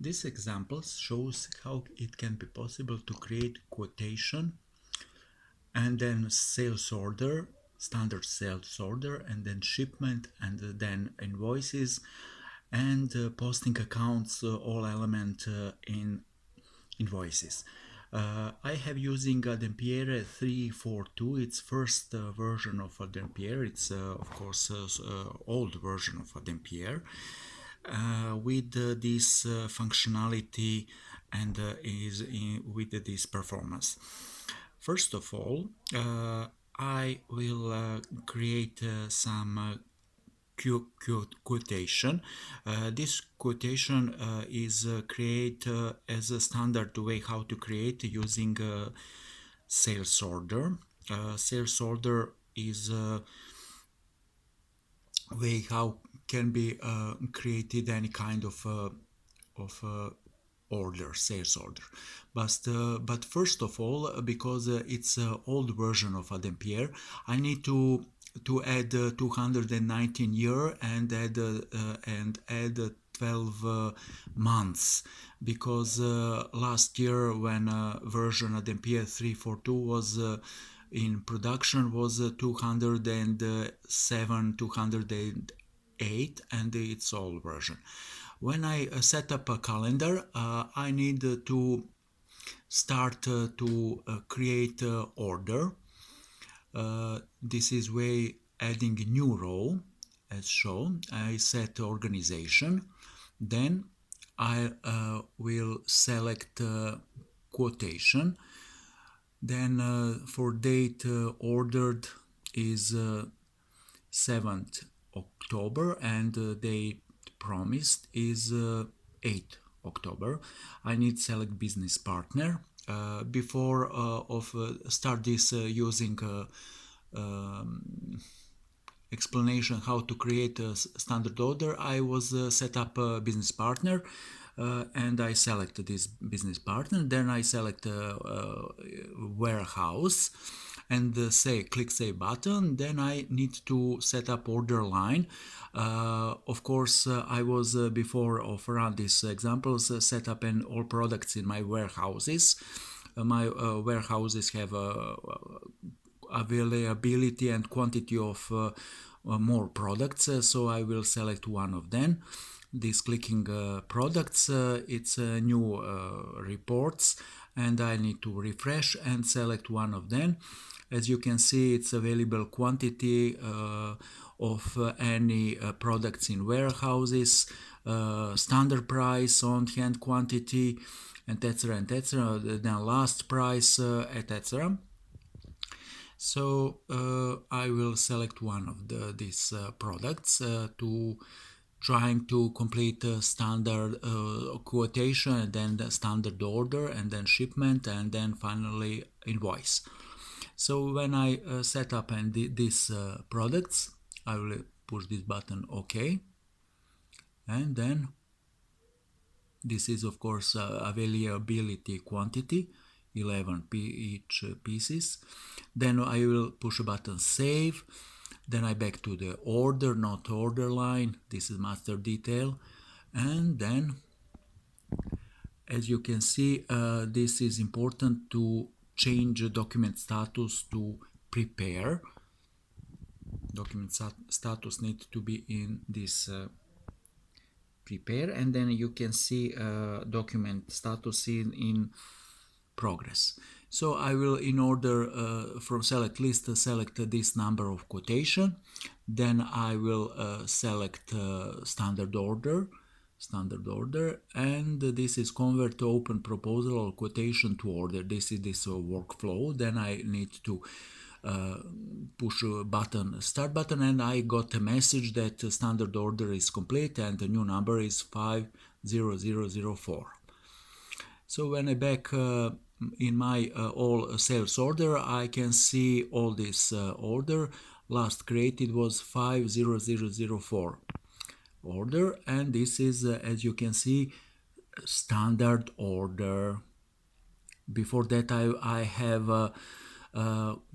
This example shows how it can be possible to create quotation and then sales order, standard sales order, and then shipment, and then invoices, and posting accounts, all element in invoices. I have using Adempiere 342. It's first version of Adempiere. It's of course old version of Adempiere with this functionality and with this performance. First of all, I will create some quotation. This quotation is create as a standard way how to create using sales order. Sales order is a way how can be created any kind of order, sales order. But first of all, because it's an old version of Adempiere, I need to add 219 year and add 12 months, because last year when version Adempiere 342 was in production was 207, 208, and it's old version. When I set up a calendar, I need to start to create order. This is way adding a new row as shown. I set organization. Then I will select quotation. Then for date ordered is 7th October and date promised is 8th October. I need select business partner. Before start this using explanation how to create a standard order, I was set up a business partner and I select this business partner. Then I select warehouse and click save button. Then I need to set up order line. Of course, I was before of around these examples set up in all products in my warehouses. My warehouses have availability and quantity of more products, so I will select one of them. This clicking products, it's new reports, and I need to refresh and select one of them. As you can see, it's available quantity of any products in warehouses, standard price, on-hand quantity, etc., etc. Then last price, etc. So I will select one of these products to trying to complete a standard quotation, and then the standard order, and then shipment, and then finally invoice. So when I set up and these products, I will push this button OK, and then this is of course availability quantity, 11 each pieces. Then I will push a button save. Then I back to the order, not order line. This is master detail. And then, as you can see, this is important to change document status to prepare. Document status needs to be in this prepare, and then you can see document status in progress. So I will, in order from select list, select this number of quotation. Then I will select standard order, and this is convert to open proposal or quotation to order. This is this workflow. Then I need to push a button, start button, and I got a message that standard order is complete and the new number is 50004. So when I back in my all sales order, I can see all this order. Last created was 50004 order, and this is as you can see standard order. Before that I have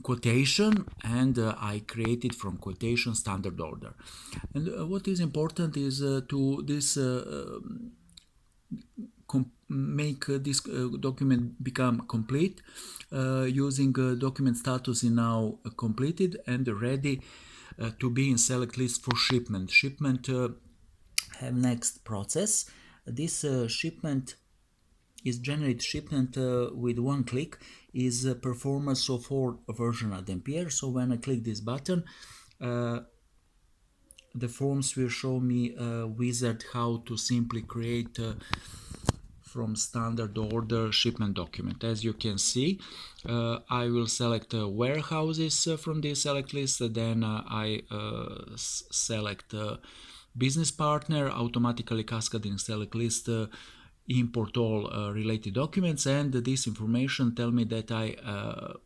quotation, and I created from quotation standard order. And what is important is to this make this document become complete using document status is now completed and ready to be in select list for shipment. Shipment have next process. This shipment is generate shipment with one click is performance of all version Adempiere. So when I click this button, the forms will show me a wizard how to simply create from standard order shipment document. As you can see, I will select warehouses from this select list, then I select business partner, automatically cascading select list, import all related documents, and this information tell me that I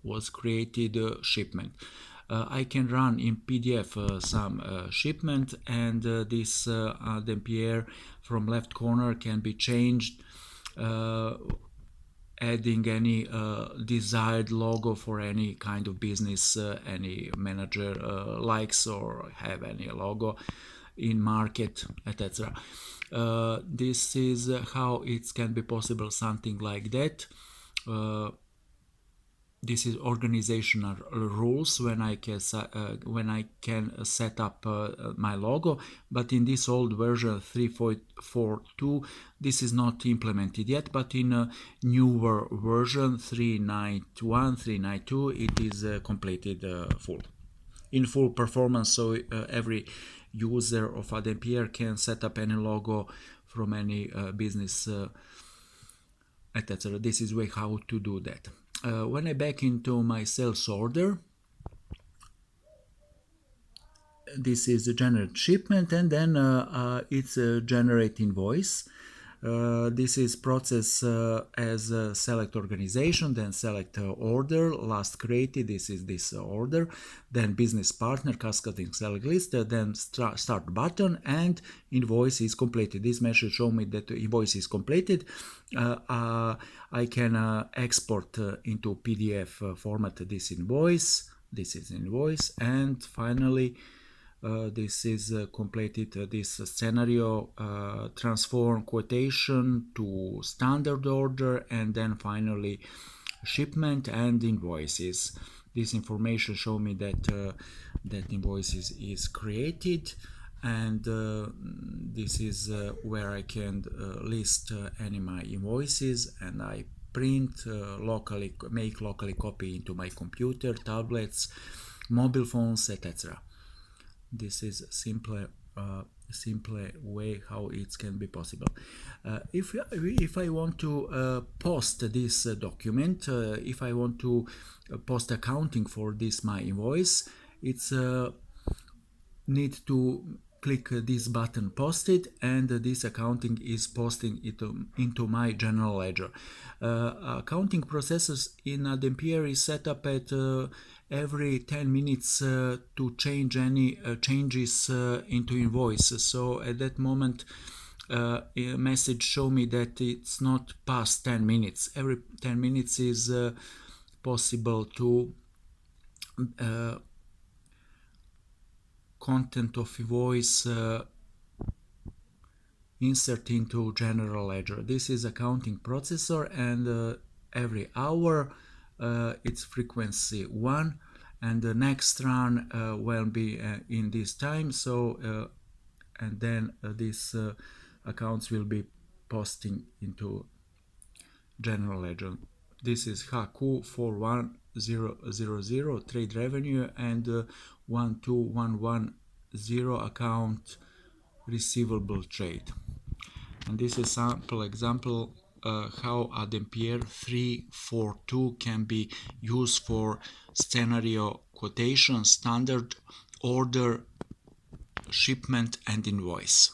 was created shipment. I can run in PDF some shipment, and this Adempiere from left corner can be changed, adding any desired logo for any kind of business any manager likes or have any logo in market, etc. This is how it can be possible, something like that. This is organizational rules when I can set up my logo, but in this old version 3.4.2 this is not implemented yet, but in a newer version 3.9.1 3.9.2 it is completed in full performance, so every user of Adempiere can set up any logo from any business, etc. This is way how to do that. When I back into my sales order, this is a generate shipment, and then it's a generate invoice. This is process as select organization, then select order, last created, this is this order, then business partner, cascading select list, then start button, and invoice is completed. This message show me that the invoice is completed. I can export into PDF format this is invoice, and finally this is completed this scenario, transform quotation to standard order, and then finally shipment and invoices. This information show me that that invoices is created, and this is where I can list any my invoices, and I print locally, make locally copy into my computer, tablets, mobile phones, etc. This is simpler way how it can be possible. If I want to post this document, if I want to post accounting for this my invoice, it's need to click this button posted, and this accounting is posting it into my general ledger. Accounting processes in Adempiere is set up at every 10 minutes to change any changes into invoice. So at that moment a message show me that it's not past 10 minutes. Every 10 minutes is possible to content of invoice insert into general ledger. This is accounting processor, and every hour its frequency 1, and the next run will be in this time. So and then these accounts will be posting into general ledger. This is HQ 41000 trade revenue, and 12110 account receivable trade. And this is sample example how Adempiere 3.4.2 can be used for scenario quotation, standard order, shipment, and invoice.